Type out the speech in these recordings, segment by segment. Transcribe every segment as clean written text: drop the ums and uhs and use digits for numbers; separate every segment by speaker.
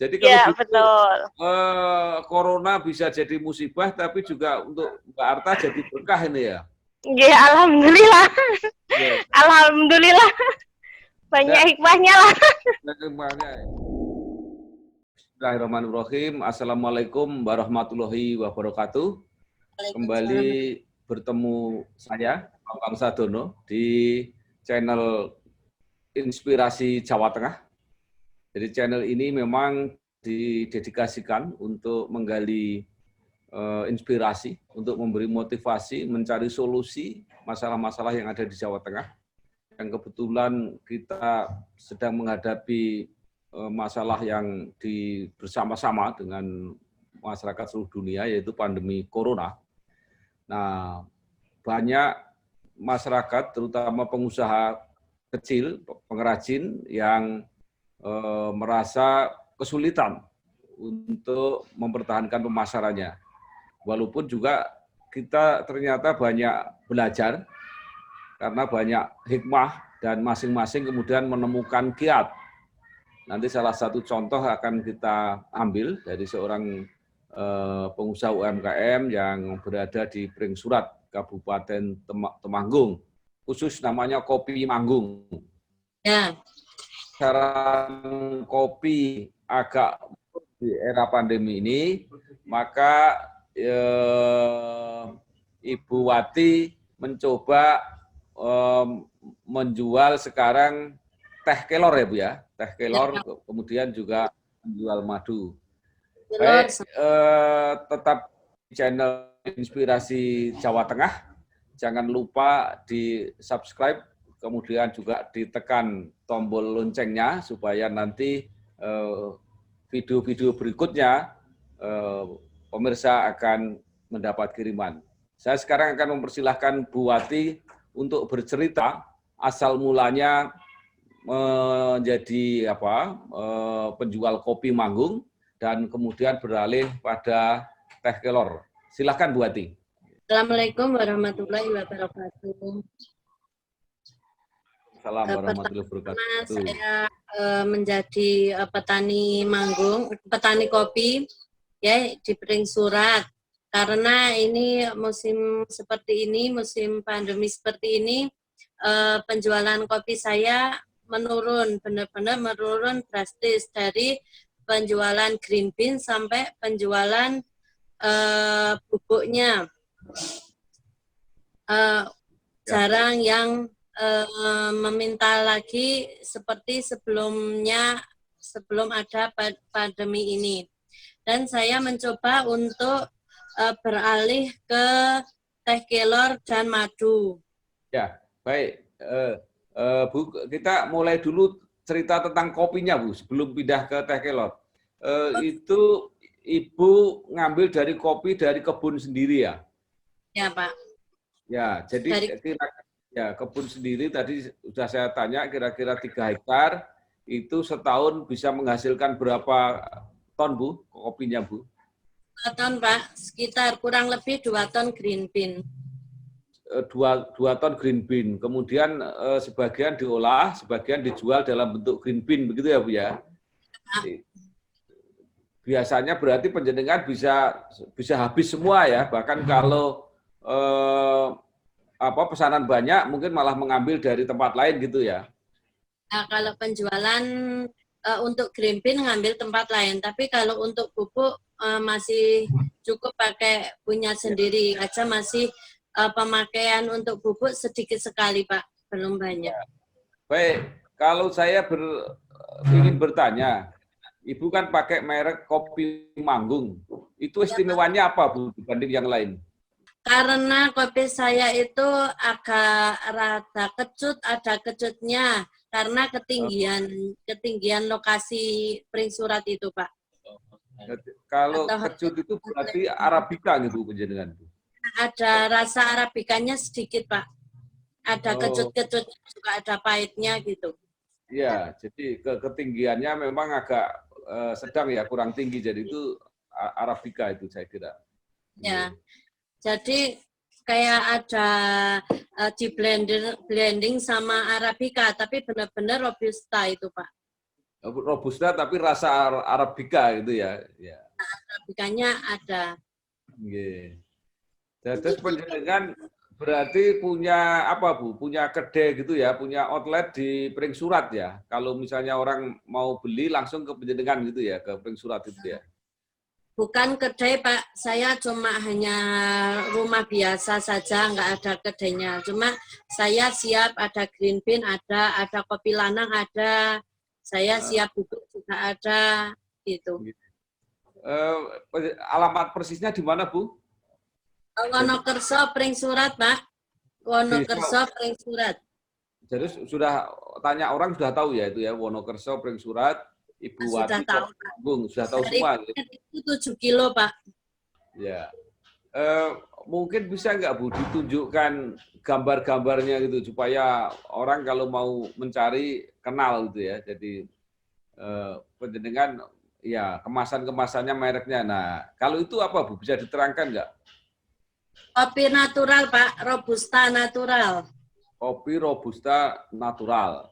Speaker 1: Jadi kalau
Speaker 2: Iya,
Speaker 1: gitu
Speaker 2: betul.
Speaker 1: corona bisa jadi musibah, tapi juga untuk Mbak Arta jadi berkah ini ya.
Speaker 2: Iya, alhamdulillah.
Speaker 1: Ya.
Speaker 2: Alhamdulillah. Banyak hikmahnya lah.
Speaker 1: Bismillahirrahmanirrahim. Assalamualaikum warahmatullahi wabarakatuh. Kembali bertemu saya, Bambang Sadono, di channel Inspirasi Jawa Tengah. Jadi channel ini memang didedikasikan untuk menggali inspirasi, untuk memberi motivasi, mencari solusi masalah-masalah yang ada di Jawa Tengah. Yang kebetulan kita sedang menghadapi masalah yang bersama-sama dengan masyarakat seluruh dunia, yaitu pandemi corona. Nah, banyak masyarakat, terutama pengusaha kecil, pengrajin yang merasa kesulitan untuk mempertahankan pemasarannya. Walaupun juga kita ternyata banyak belajar, karena banyak hikmah dan masing-masing kemudian menemukan kiat. Nanti salah satu contoh akan kita ambil dari seorang pengusaha UMKM yang berada di Pringsurat, Kabupaten Temanggung, khusus namanya Kopi Manggung.
Speaker 3: Ya.
Speaker 1: Saran kopi agak di era pandemi ini, maka Ibu Wati mencoba menjual sekarang teh kelor ya Bu ya, teh kelor, kemudian juga menjual madu. Baik, tetap di channel Inspirasi Jawa Tengah, jangan lupa di subscribe, kemudian juga ditekan tombol loncengnya supaya nanti video-video berikutnya pemirsa akan mendapat kiriman. Saya sekarang akan mempersilahkan Bu Wati untuk bercerita asal mulanya menjadi penjual kopi Manggung dan kemudian beralih pada teh kelor. Silakan Bu Wati.
Speaker 3: Assalamualaikum warahmatullahi wabarakatuh.
Speaker 1: Assalamualaikum warahmatullahi wabarakatuh.
Speaker 3: Saya menjadi petani manggung, petani kopi ya di Pringsurat. Karena ini musim seperti ini, musim pandemi seperti ini, penjualan kopi saya menurun, benar-benar menurun drastis dari penjualan green bean sampai penjualan bubuknya. Jarang yang meminta lagi seperti sebelumnya, sebelum ada pandemi ini. Dan saya mencoba untuk beralih ke teh kelor dan madu.
Speaker 1: Ya, baik. Bu, kita mulai dulu cerita tentang kopinya, Bu, sebelum pindah ke teh kelor. Itu Ibu ngambil dari kopi dari kebun sendiri ya?
Speaker 3: Ya, Pak.
Speaker 1: Ya, jadi kebun sendiri tadi sudah saya tanya, kira-kira 3 hektar, itu setahun bisa menghasilkan berapa ton, Bu, kopinya, Bu?
Speaker 3: 2 ton, Pak. Sekitar kurang lebih 2 ton green bean.
Speaker 1: 2 ton green bean. Kemudian sebagian diolah, sebagian dijual dalam bentuk green bean, begitu ya, Bu ya? Biasanya berarti penjenengan bisa habis semua ya, bahkan kalau pesanan banyak mungkin malah mengambil dari tempat lain gitu ya.
Speaker 3: Nah, kalau penjualan untuk green bean ngambil tempat lain, tapi kalau untuk bubuk masih cukup pakai punya sendiri aja, masih pemakaian untuk bubuk sedikit sekali, Pak, belum banyak.
Speaker 1: Baik, kalau saya ingin bertanya, Ibu kan pakai merek kopi Manggung, itu istimewanya apa, Bu, dibanding yang lain?
Speaker 3: Karena kopi saya itu agak rada kecut, ada kecutnya karena ketinggian lokasi Pringsurat itu, Pak.
Speaker 1: Kalau kecut itu berarti Arabica gitu penjenengan.
Speaker 3: Ada rasa Arabikanya sedikit, Pak. Ada kecut-kecut, juga ada pahitnya gitu.
Speaker 1: Iya, jadi ketinggiannya memang agak sedang ya, kurang tinggi, jadi itu Arabica itu saya kira.
Speaker 3: Ya. Jadi kayak ada di blending sama Arabica, tapi benar-benar Robusta itu, Pak.
Speaker 1: Robusta tapi rasa Arabica gitu ya. Ya.
Speaker 3: Arabicanya ada.
Speaker 1: Nggih. Terus panjenengan berarti punya apa Bu? Punya kedai gitu ya, punya outlet di Pring Surat ya. Kalau misalnya orang mau beli langsung ke panjenengan gitu ya, ke Pring Surat itu ya.
Speaker 3: Bukan kedai Pak, saya cuma hanya rumah biasa saja, nggak ada kedainya. Cuma saya siap ada green bean, ada kopi lanang ada, saya siap bubuk juga ada, gitu.
Speaker 1: Alamat persisnya di mana Bu?
Speaker 3: Wonokerso Pring Surat Pak, Wonokerso Pring Surat.
Speaker 1: Jadi sudah tanya orang sudah tahu ya itu ya, Wonokerso Pring Surat. Ibu
Speaker 3: Sudah
Speaker 1: Wati
Speaker 3: tahu,
Speaker 1: Bung, sudah tahu semua.
Speaker 3: Itu 7 kilo, Pak.
Speaker 1: Ya. Mungkin bisa nggak Bu ditunjukkan gambar-gambarnya gitu supaya orang kalau mau mencari kenal gitu ya. Jadi penjenengan ya kemasan-kemasannya mereknya. Nah, kalau itu apa Bu? Bisa diterangkan nggak?
Speaker 3: Kopi natural, Pak. Robusta natural.
Speaker 1: Kopi Robusta natural.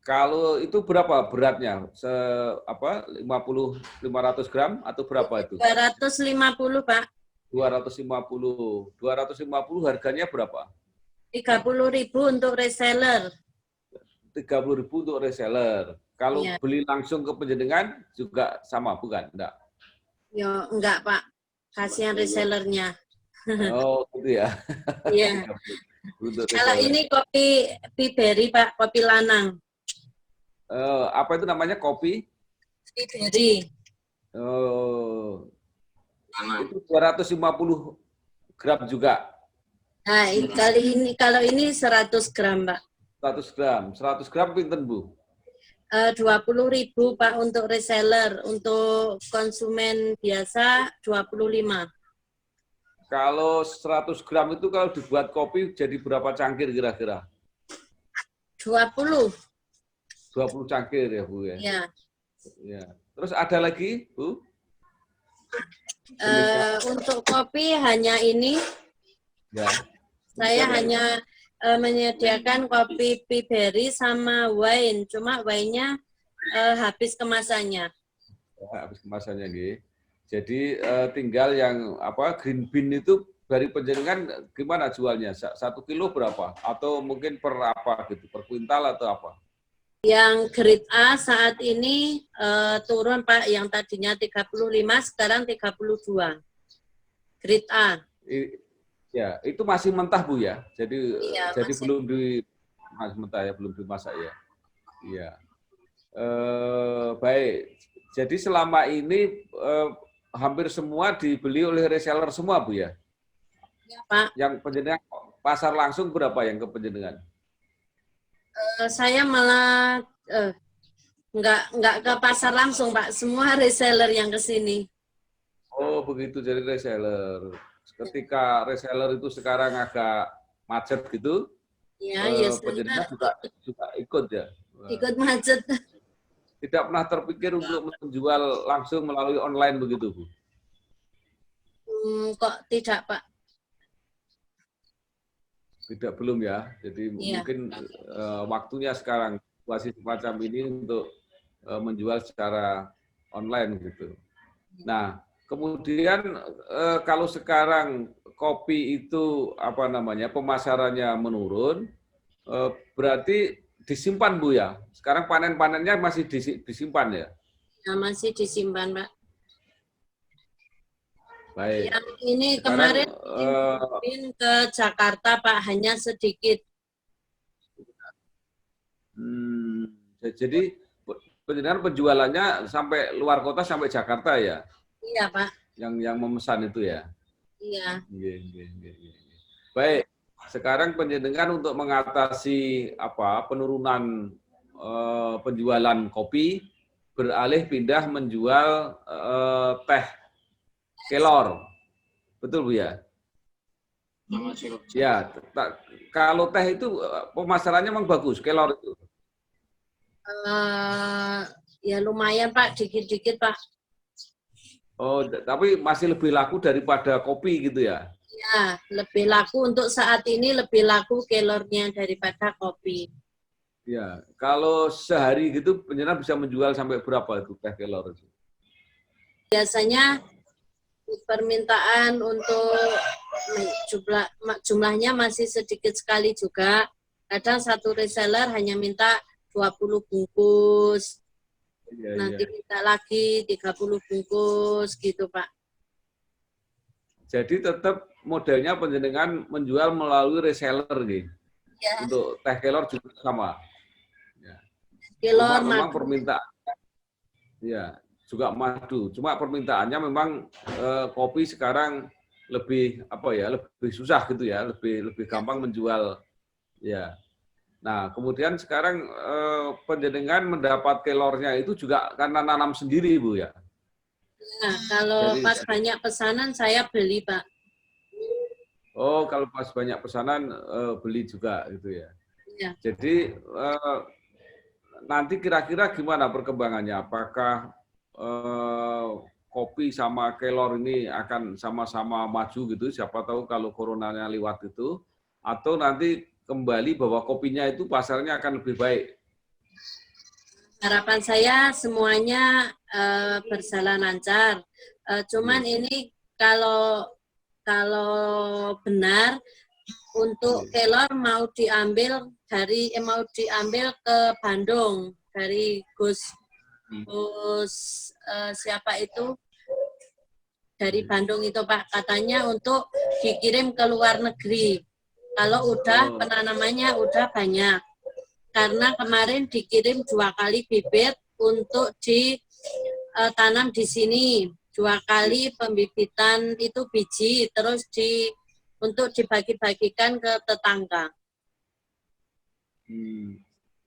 Speaker 1: Kalau itu berapa beratnya? 500 gram atau berapa itu?
Speaker 3: 250, Pak.
Speaker 1: 250. 250 harganya berapa?
Speaker 3: 30.000 untuk reseller.
Speaker 1: 30.000 untuk reseller. Kalau
Speaker 3: ya.
Speaker 1: Beli langsung ke panjenengan juga sama, bukan? Enggak.
Speaker 3: Ya, enggak, Pak. Kasihan resellernya.
Speaker 1: Oh, gitu ya.
Speaker 3: Iya. Kalau ini kopi Piberi, Pak, kopi lanang.
Speaker 1: Apa itu namanya kopi?
Speaker 3: Piberi.
Speaker 1: Itu 250 gram juga.
Speaker 3: Nah, kalau ini 100 gram, Pak.
Speaker 1: 100 gram. 100 gram pinten, Bu?
Speaker 3: 20.000, Pak, untuk reseller. Untuk konsumen biasa 25.
Speaker 1: Kalau 100 gram itu kalau dibuat kopi jadi berapa cangkir kira-kira?
Speaker 3: 20.
Speaker 1: 20 cangkir ya, Bu ya.
Speaker 3: Ya.
Speaker 1: Ya. Terus ada lagi, Bu?
Speaker 3: Untuk kopi hanya ini.
Speaker 1: Ya.
Speaker 3: Saya hanya menyediakan kopi Piberi sama wine. Cuma wine-nya habis kemasannya.
Speaker 1: Habis kemasannya, nggih. Jadi tinggal yang green bean itu dari panjenengan gimana jualnya? 1 kilo berapa? Atau mungkin per apa gitu? Per kuintal atau apa?
Speaker 3: Yang grade A saat ini turun, Pak. Yang tadinya 35, sekarang 32. Grade A.
Speaker 1: Ya, itu masih mentah, Bu ya. Jadi
Speaker 3: Iya,
Speaker 1: jadi
Speaker 3: masih.
Speaker 1: belum masih mentah ya, belum dimasak ya. Iya. Baik. Jadi selama ini hampir semua dibeli oleh reseller semua, Bu ya?
Speaker 3: Ya, Pak.
Speaker 1: Yang panjenengan pasar langsung berapa yang ke panjenengan?
Speaker 3: Saya malah nggak ke pasar langsung, Pak. Semua reseller yang ke sini.
Speaker 1: Oh, begitu, jadi reseller. Ketika reseller itu sekarang agak macet gitu,
Speaker 3: Ya,
Speaker 1: panjenengan juga ikut ya?
Speaker 3: Ikut macet.
Speaker 1: Tidak pernah terpikir untuk menjual langsung melalui online begitu, Bu?
Speaker 3: Kok tidak, Pak?
Speaker 1: Tidak, belum ya. Jadi mungkin waktunya sekarang situasi semacam ini untuk menjual secara online gitu. Nah, kemudian kalau sekarang kopi itu pemasarannya menurun, berarti disimpan, Bu ya. Sekarang panen-panennya masih disimpan ya?
Speaker 3: Ya, masih disimpan, Pak.
Speaker 1: Baik.
Speaker 3: Yang ini
Speaker 1: sekarang,
Speaker 3: kemarin ke Jakarta, Pak, hanya sedikit.
Speaker 1: Jadi penjualannya sampai luar kota, sampai Jakarta ya?
Speaker 3: Iya, Pak.
Speaker 1: Yang memesan itu ya?
Speaker 3: Iya.
Speaker 1: Baik. Sekarang panjenengan untuk mengatasi penurunan penjualan kopi, beralih pindah menjual teh kelor, betul, Bu ya? Ya, kalau teh itu pemasarannya memang bagus, kelor itu.
Speaker 3: Ya lumayan, Pak, dikit-dikit, Pak.
Speaker 1: Oh, tapi masih lebih laku daripada kopi gitu ya?
Speaker 3: Ya, lebih laku untuk saat ini, lebih laku kelornya daripada kopi.
Speaker 1: Ya, kalau sehari gitu penjenengan bisa menjual sampai berapa itu teh kelor itu?
Speaker 3: Biasanya permintaan untuk jumlahnya masih sedikit sekali juga. Kadang satu reseller hanya minta 20 bungkus,
Speaker 1: Iya,
Speaker 3: nanti
Speaker 1: iya.
Speaker 3: minta lagi 30 bungkus gitu, Pak.
Speaker 1: Jadi tetap modelnya penjenengan menjual melalui reseller gitu.
Speaker 3: Ya,
Speaker 1: Untuk teh kelor juga sama. Ya. Cuma
Speaker 3: kelor
Speaker 1: memang
Speaker 3: madu.
Speaker 1: permintaan, ya juga madu. Cuma permintaannya memang kopi sekarang lebih apa ya, lebih susah gitu ya, lebih gampang menjual. Ya. Nah, kemudian sekarang penjenengan mendapat kelornya itu juga karena nanam sendiri, Bu ya.
Speaker 3: Nah, kalau
Speaker 1: Jadi,
Speaker 3: pas banyak pesanan saya beli, Pak.
Speaker 1: oh kalau pas banyak pesanan beli juga gitu ya.
Speaker 3: Ya.
Speaker 1: Jadi nanti kira-kira gimana perkembangannya? Apakah kopi sama kelor ini akan sama-sama maju gitu? Siapa tahu kalau coronanya lewat itu, atau nanti kembali bahwa kopinya itu pasarnya akan lebih baik.
Speaker 3: Harapan saya semuanya berjalan lancar. Cuman ini kalau benar untuk kelor mau diambil ke Bandung dari Gus siapa itu dari Bandung itu Pak, katanya untuk dikirim ke luar negeri. Kalau udah penanamannya udah banyak. Karena kemarin dikirim 2 kali bibit untuk ditanam di sini. 2 kali pembibitan itu biji, terus untuk dibagi-bagikan ke tetangga.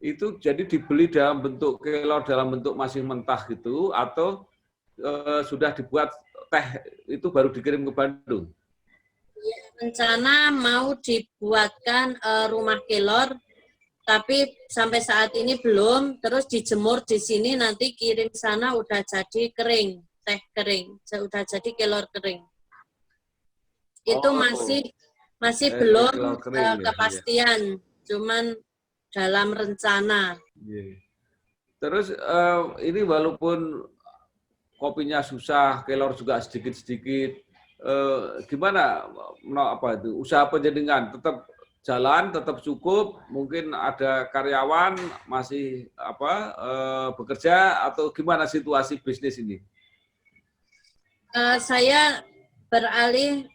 Speaker 1: Itu jadi dibeli dalam bentuk kelor, dalam bentuk masih mentah gitu, atau sudah dibuat teh itu baru dikirim ke Bandung?
Speaker 3: Rencana mau dibuatkan rumah kelor, tapi sampai saat ini belum. Terus dijemur di sini, nanti kirim sana udah jadi kering, teh kering, udah jadi kelor kering. Itu masih belum kepastian, cuman dalam rencana.
Speaker 1: Terus ini walaupun kopinya susah, kelor juga sedikit-sedikit, gimana apa itu usaha penjenengan tetap jalan, tetap cukup, mungkin ada karyawan masih bekerja, atau gimana situasi bisnis ini?
Speaker 3: Saya beralih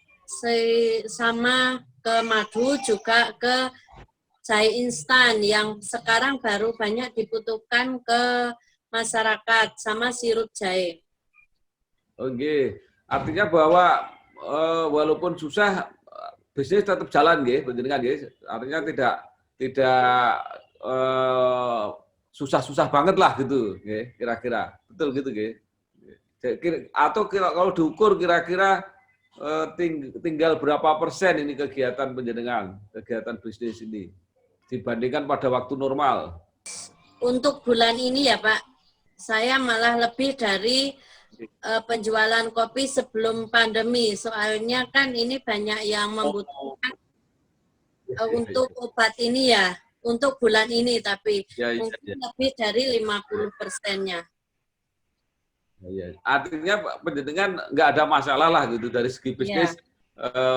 Speaker 3: sama ke madu, juga ke jahe instan yang sekarang baru banyak dibutuhkan ke masyarakat, sama sirup jahe.
Speaker 1: Oke, artinya bahwa walaupun susah, bisnis tetap jalan, penjenengan, artinya tidak susah-susah banget lah gitu, kira-kira, betul gitu, atau kalau diukur kira-kira tinggal berapa persen ini kegiatan penjenengan, kegiatan bisnis ini dibandingkan pada waktu normal?
Speaker 3: Untuk bulan ini ya Pak, saya malah lebih dari penjualan kopi sebelum pandemi. Soalnya kan ini banyak yang membutuhkan untuk obat ini ya, untuk bulan ini, tapi mungkin lebih dari 50%-nya.
Speaker 1: Artinya penjenengan nggak ada masalah lah gitu dari segi bisnis,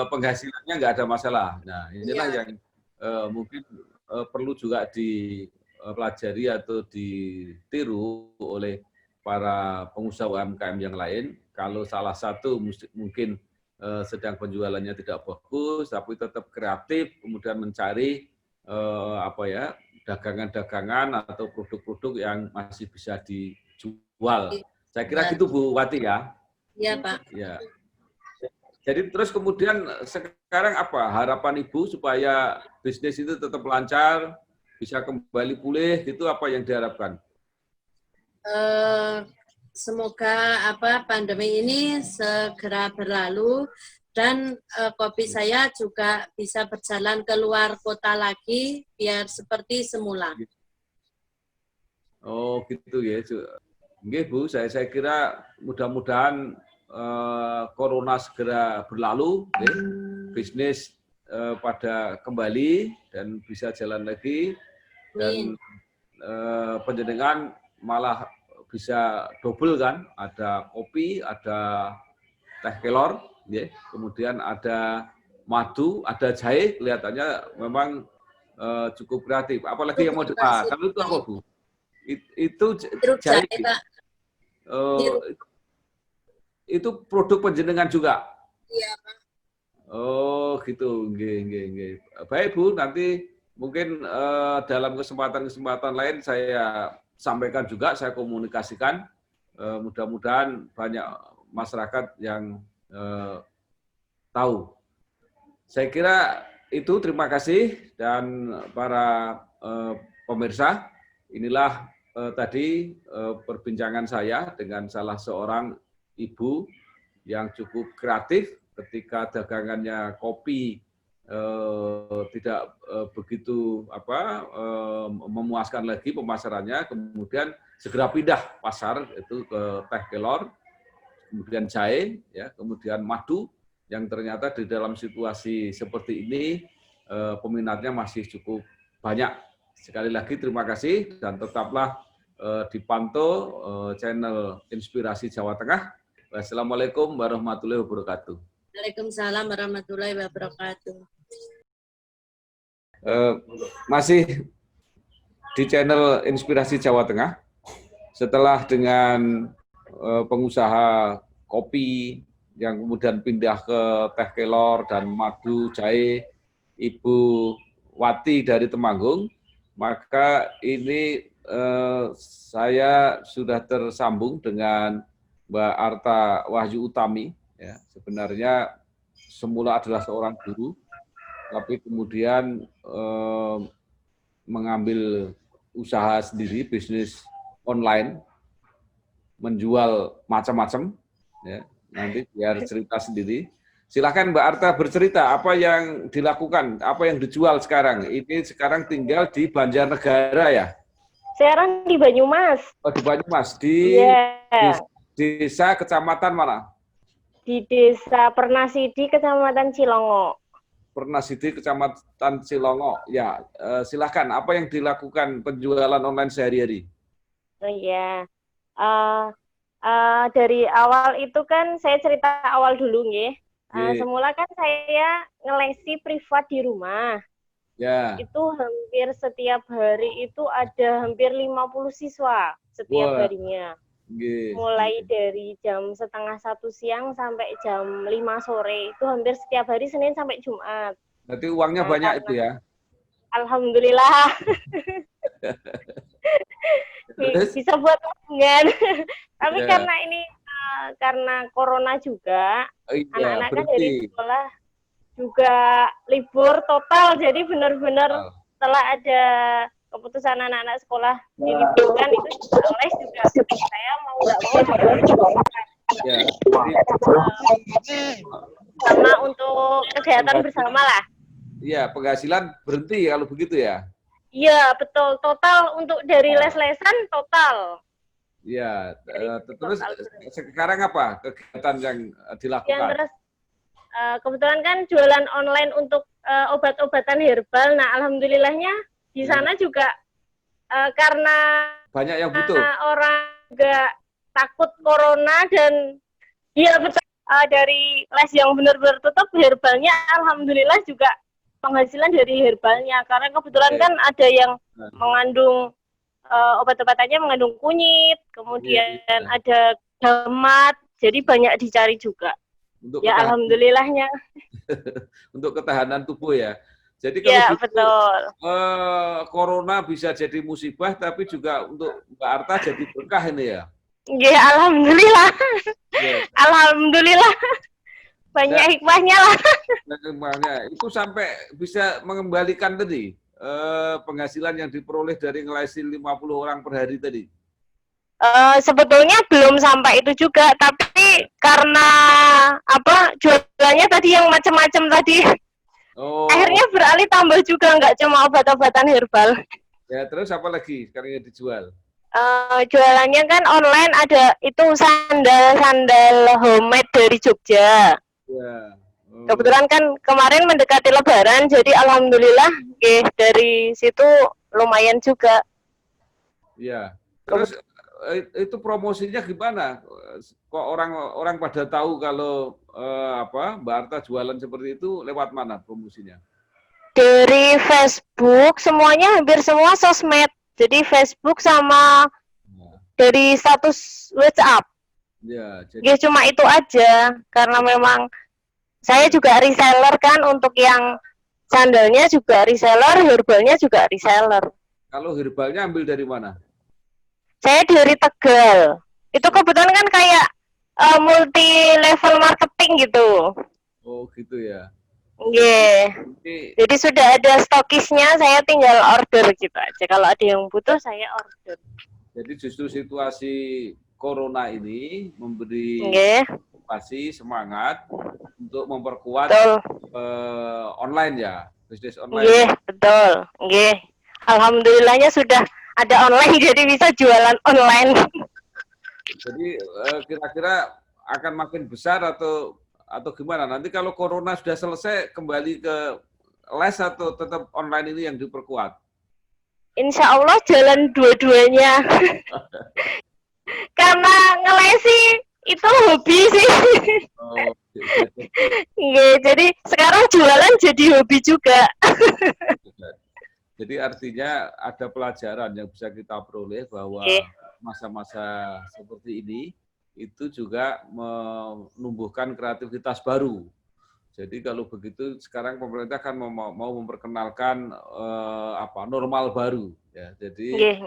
Speaker 1: penghasilannya nggak ada masalah. Nah inilah yang mungkin perlu juga dipelajari atau ditiru oleh para pengusaha UMKM yang lain. Kalau salah satu mungkin sedang penjualannya tidak bagus, tapi tetap kreatif, kemudian mencari dagangan-dagangan atau produk-produk yang masih bisa dijual. Saya kira gitu Bu Wati ya.
Speaker 3: Iya Pak.
Speaker 1: Ya. Jadi terus kemudian sekarang apa harapan Ibu supaya bisnis itu tetap lancar, bisa kembali pulih, gitu apa yang diharapkan?
Speaker 3: Semoga pandemi ini segera berlalu dan kopi saya juga bisa berjalan ke luar kota lagi biar seperti semula.
Speaker 1: Oh gitu ya. Nggih Bu, saya kira mudah-mudahan corona segera berlalu, bisnis pada kembali dan bisa jalan lagi. Dan penjenengan malah bisa double kan, ada kopi, ada teh kelor, ya. Kemudian ada madu, ada jahe, kelihatannya memang cukup kreatif. Apalagi yang mau kalau itu apa, Bu? Itu jahe, Pak. Itu produk penjenengan juga?
Speaker 3: Iya, Pak.
Speaker 1: Oh, gitu. Nggih. Baik, Bu, nanti mungkin dalam kesempatan-kesempatan lain saya sampaikan juga, saya komunikasikan. Mudah-mudahan banyak masyarakat yang tahu. Saya kira itu, terima kasih. Dan para pemirsa, inilah tadi perbincangan saya dengan salah seorang ibu yang cukup kreatif ketika dagangannya kopi tidak begitu memuaskan lagi pemasarannya, kemudian segera pindah pasar itu ke teh kelor, kemudian jahe, ya, kemudian madu, yang ternyata di dalam situasi seperti ini peminatnya masih cukup banyak. Sekali lagi terima kasih dan tetaplah dipantau channel Inspirasi Jawa Tengah. Wassalamualaikum warahmatullahi wabarakatuh.
Speaker 3: Waalaikumsalam warahmatullahi wabarakatuh.
Speaker 1: Masih di channel Inspirasi Jawa Tengah, setelah dengan pengusaha kopi yang kemudian pindah ke teh kelor dan madu jahe, Ibu Wati dari Temanggung, maka ini saya sudah tersambung dengan Mbak Arta Wahyu Utami. Ya, sebenarnya semula adalah seorang guru, tapi kemudian mengambil usaha sendiri, bisnis online, menjual macam-macam. Ya, nanti biar cerita sendiri. Silakan Mbak Arta bercerita apa yang dilakukan, apa yang dijual sekarang. Ini sekarang tinggal di Banjarnegara ya?
Speaker 2: Sekarang di Banyumas.
Speaker 1: Oh, di Banyumas. Di desa kecamatan mana?
Speaker 2: Di Desa Pernasidi, Kecamatan Cilongo.
Speaker 1: Pernasidi, Kecamatan Cilongo. Ya, silakan. Apa yang dilakukan penjualan online sehari-hari?
Speaker 2: Oh iya. Dari awal itu kan saya cerita awal dulu nggih. Semula kan saya ngelesi privat di rumah.
Speaker 1: Ya.
Speaker 2: Itu hampir setiap hari itu ada hampir 50 siswa setiap harinya. Mulai dari jam 12:30 siang sampai jam 5 sore. Itu hampir setiap hari Senin sampai Jumat.
Speaker 1: Berarti uangnya banyak itu ya?
Speaker 2: Alhamdulillah. Bisa buat tabungan. Tapi karena ini karena corona juga, anak-anak kan dari sekolah juga libur total, jadi benar-benar setelah ada keputusan anak-anak sekolah diliburkan itu oleh juga saya mau nggak mau sama untuk kegiatan bersama lah.
Speaker 1: Iya, penghasilan berhenti kalau begitu ya?
Speaker 2: Iya, betul. Total untuk dari les-lesan total.
Speaker 1: Iya, terus sekarang apa kegiatan yang dilakukan?
Speaker 2: Yang terus kebetulan kan jualan online untuk obat-obatan herbal. Nah, alhamdulillahnya di sana juga karena
Speaker 1: banyak yang butuh.
Speaker 2: Orang juga takut corona dan iya betul dari les yang benar-benar tutup, herbalnya alhamdulillah juga penghasilan dari herbalnya, karena kebetulan kan ada yang mengandung obat-obatannya mengandung kunyit, kemudian ada gamat, jadi banyak dicari juga. Untuk ya alhamdulillahnya.
Speaker 1: Untuk ketahanan tubuh ya. Jadi kalau
Speaker 2: ya, betul.
Speaker 1: Corona bisa jadi musibah, tapi juga untuk Mbak Arta jadi berkah ini ya.
Speaker 2: Ya alhamdulillah. Alhamdulillah. Banyak hikmahnya lah.
Speaker 1: Hikmahnya. Itu sampai bisa mengembalikan tadi penghasilan yang diperoleh dari ngelesin 50 orang per hari tadi.
Speaker 2: Sebetulnya belum sampai itu juga, tapi karena jualannya tadi yang macam-macam tadi, akhirnya beralih tambah juga, nggak cuma obat-obatan herbal.
Speaker 1: Ya, terus apa lagi sekarang yang dijual?
Speaker 2: Jualannya kan online, ada itu sandal homemade dari Jogja.
Speaker 1: Ya.
Speaker 2: Kebetulan kan kemarin mendekati Lebaran, jadi alhamdulillah dari situ lumayan juga.
Speaker 1: Ya. Terus itu promosinya gimana? Kok orang pada tahu kalau Mbak Arta jualan seperti itu lewat mana promosinya?
Speaker 2: Dari Facebook, semuanya hampir semua sosmed. Jadi Facebook sama dari status WhatsApp.
Speaker 1: Ya,
Speaker 2: jadi cuma itu aja. Karena memang saya juga reseller kan, untuk yang sandalnya juga reseller, herbalnya juga reseller.
Speaker 1: Kalau herbalnya ambil dari mana?
Speaker 2: Saya dari Tegal. Itu kebetulan kan kayak multi level marketing gitu.
Speaker 1: Oh gitu ya.
Speaker 2: Yeah. Jadi sudah ada stokisnya, saya tinggal order gitu aja. Kalau ada yang butuh, saya order.
Speaker 1: Jadi justru situasi corona ini memberi motivasi, semangat untuk memperkuat online ya, bisnis online.
Speaker 2: Iya, betul. Alhamdulillahnya sudah ada online, jadi bisa jualan online.
Speaker 1: Jadi kira-kira akan makin besar atau gimana? Nanti kalau corona sudah selesai, kembali ke les atau tetap online ini yang diperkuat?
Speaker 2: Insya Allah jalan dua-duanya. Karena ngelesi itu hobi sih. Oh, jadi sekarang jualan jadi hobi juga.
Speaker 1: Jadi artinya ada pelajaran yang bisa kita peroleh bahwa masa-masa seperti ini itu juga menumbuhkan kreativitas baru. Jadi kalau begitu sekarang pemerintah kan mau memperkenalkan normal baru ya. Jadi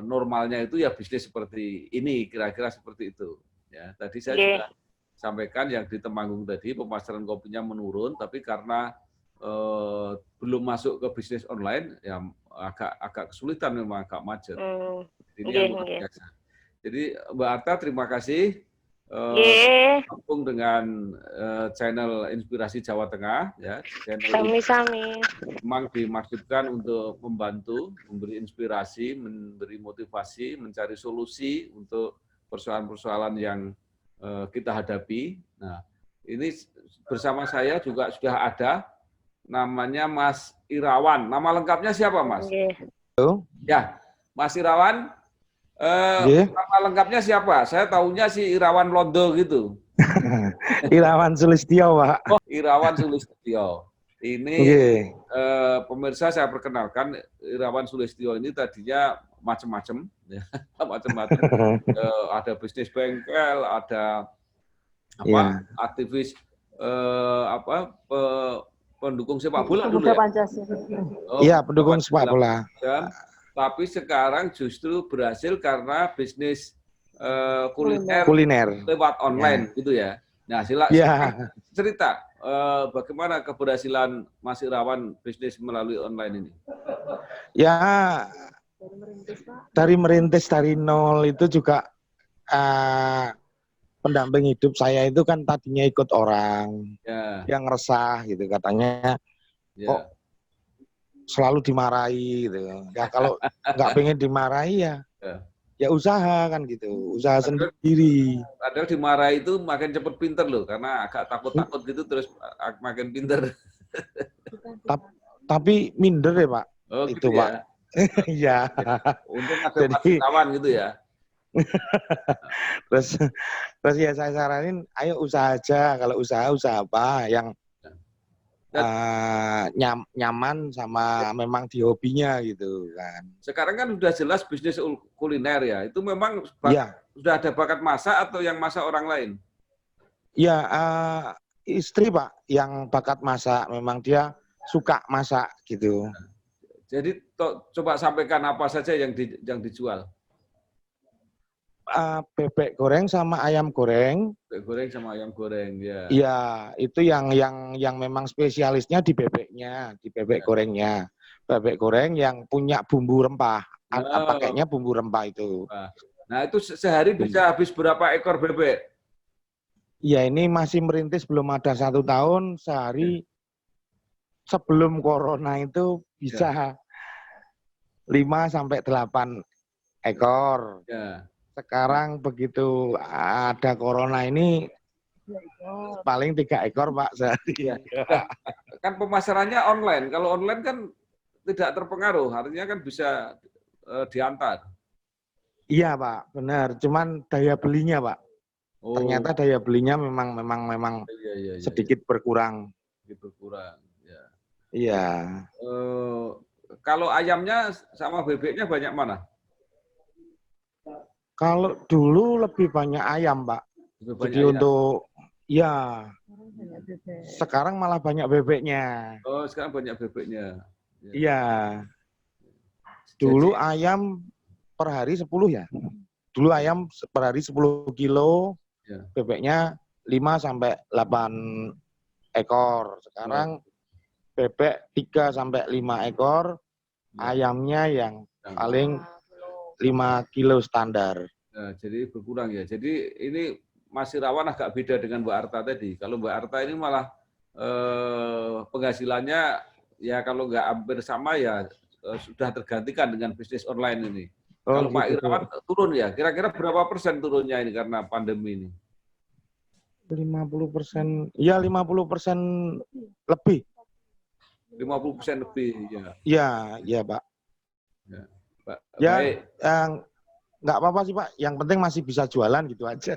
Speaker 1: normalnya itu ya bisnis seperti ini, kira-kira seperti itu. Ya, tadi saya juga sampaikan yang di Temanggung tadi pemasaran kopinya menurun, tapi karena belum masuk ke bisnis online ya agak kesulitan, memang agak macet. Ini yang luar biasa. Jadi Mbak Arta, terima kasih gabung dengan channel Inspirasi Jawa Tengah ya.
Speaker 2: Sami-sami.
Speaker 1: Memang dimaksudkan untuk membantu, memberi inspirasi, memberi motivasi, mencari solusi untuk persoalan-persoalan yang kita hadapi. Nah, ini bersama saya juga sudah ada namanya Mas Irawan. Nama lengkapnya siapa, Mas? Ya, Mas Irawan. Nama lengkapnya siapa? Saya tahunya si Irawan Londo gitu.
Speaker 4: Irawan Sulistyo, Pak.
Speaker 1: Oh, Irawan Sulistyo. Ini pemirsa saya perkenalkan, Irawan Sulistyo ini tadinya macam-macam, ya. Macam-macam. Ada bisnis bengkel, ada aktivis pendukung sepak bola dulu ya.
Speaker 4: Iya, pendukung sepak bola.
Speaker 1: Tapi sekarang justru berhasil karena bisnis kuliner lewat online gitu ya. Nah, silakan cerita bagaimana keberhasilan Mas Irawan bisnis melalui online ini.
Speaker 4: Ya, dari merintis dari nol itu juga pendamping hidup saya itu kan tadinya ikut orang yang resah gitu, katanya kok selalu dimarahi gitu. Ya kalau nggak pengen dimarahi ya usaha kan gitu, usaha sendiri.
Speaker 1: Padahal dimarahi itu makin cepet pinter loh, karena agak takut-takut gitu terus makin pinter.
Speaker 4: Tapi minder ya Pak.
Speaker 1: Oh,
Speaker 4: itu
Speaker 1: gitu
Speaker 4: Pak. Iya.
Speaker 1: Untung ada Mas kawan gitu ya.
Speaker 4: terus ya saya saranin, ayo usaha aja. Kalau usaha apa yang nyaman sama memang di hobinya gitu kan.
Speaker 1: Sekarang kan sudah jelas bisnis kuliner ya. Itu memang sudah ada bakat masak atau yang masak orang lain?
Speaker 4: Ya, istri Pak yang bakat masak. Memang dia suka masak gitu.
Speaker 1: Jadi coba sampaikan apa saja yang dijual.
Speaker 4: Bebek goreng sama ayam goreng.
Speaker 1: Bebek goreng sama ayam goreng, ya.
Speaker 4: Iya, itu yang memang spesialisnya di bebeknya, di bebek gorengnya. Bebek goreng yang punya bumbu rempah, pakainya bumbu rempah itu.
Speaker 1: Nah, itu sehari bisa habis berapa ekor bebek?
Speaker 4: Ya, ini masih merintis, belum ada 1 tahun, sehari sebelum corona itu bisa 5-8 ekor. Ya. Sekarang begitu ada corona ini paling 3 ekor Pak sehari.
Speaker 1: Kan pemasarannya online. Kalau online kan tidak terpengaruh, artinya kan bisa diantar.
Speaker 4: Iya Pak, benar. Cuman daya belinya Pak. Ternyata daya belinya memang sedikit berkurang.
Speaker 1: Sedikit berkurang. Ya.
Speaker 4: Iya.
Speaker 1: Kalau ayamnya sama bebeknya banyak mana?
Speaker 4: Kalau dulu lebih banyak ayam Pak. Jadi
Speaker 1: ayam.
Speaker 4: untuk ya. Sekarang malah banyak bebeknya.
Speaker 1: Oh, sekarang banyak bebeknya.
Speaker 4: Iya. Dulu ayam per hari 10 ya. Dulu ayam per hari 10 kilo, bebeknya 5 sampai 8 ekor. Sekarang bebek 3 sampai 5 ekor, ayamnya yang paling 5 kilo standar.
Speaker 1: Nah, jadi berkurang ya. Jadi ini masih rawan agak beda dengan Mbak Arta tadi. Kalau Mbak Arta ini malah penghasilannya ya kalau nggak hampir sama ya sudah tergantikan dengan bisnis online ini. Kalau Pak Irawan turun ya, kira-kira berapa persen turunnya ini karena pandemi ini?
Speaker 4: 50%, ya 50% lebih.
Speaker 1: 50% lebih, ya.
Speaker 4: Iya, iya Pak.
Speaker 1: Ya, Pak.
Speaker 4: Ya,
Speaker 1: baik.
Speaker 4: Nggak apa-apa sih Pak, yang penting masih bisa jualan gitu aja.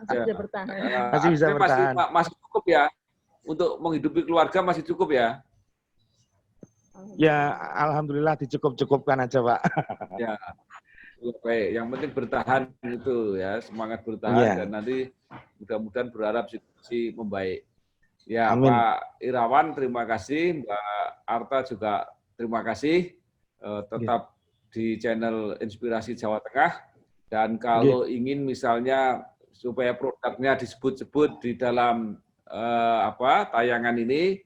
Speaker 2: Masih bisa bertahan.
Speaker 4: Masih bisa bertahan.
Speaker 1: Masih cukup ya, untuk menghidupi keluarga masih cukup ya?
Speaker 4: Ya, alhamdulillah dicukup-cukupkan aja Pak.
Speaker 1: Ya. Baik, yang penting bertahan itu ya, semangat bertahan dan nanti mudah-mudahan berharap situasi membaik. Ya, amin. Pak Irawan terima kasih, Mbak Arta juga terima kasih. Tetap di channel Inspirasi Jawa Tengah dan kalau ingin misalnya supaya produknya disebut-sebut di dalam tayangan ini,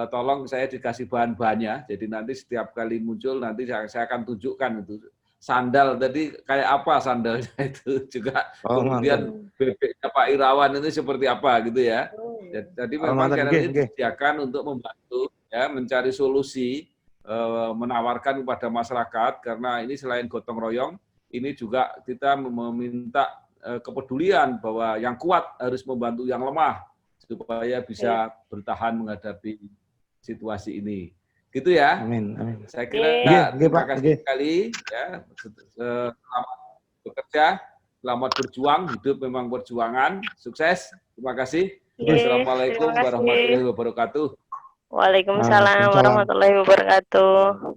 Speaker 1: tolong saya dikasih bahan-bahannya. Jadi nanti setiap kali muncul nanti saya akan tunjukkan itu. Sandal tadi kayak apa sandalnya itu juga. Kemudian bebeknya Pak Irawan ini seperti apa gitu ya. Jadi memang channel ini disediakan untuk membantu ya mencari solusi, menawarkan kepada masyarakat karena ini selain gotong royong, ini juga kita meminta kepedulian bahwa yang kuat harus membantu yang lemah supaya bisa bertahan menghadapi situasi ini. Gitu ya.
Speaker 4: Amin. Amin.
Speaker 1: Saya kira terima kasih sekali ya. Selamat bekerja, selamat berjuang, hidup memang perjuangan, sukses. Terima kasih. Assalamualaikum warahmatullahi wabarakatuh.
Speaker 2: Waalaikumsalam warahmatullahi wabarakatuh.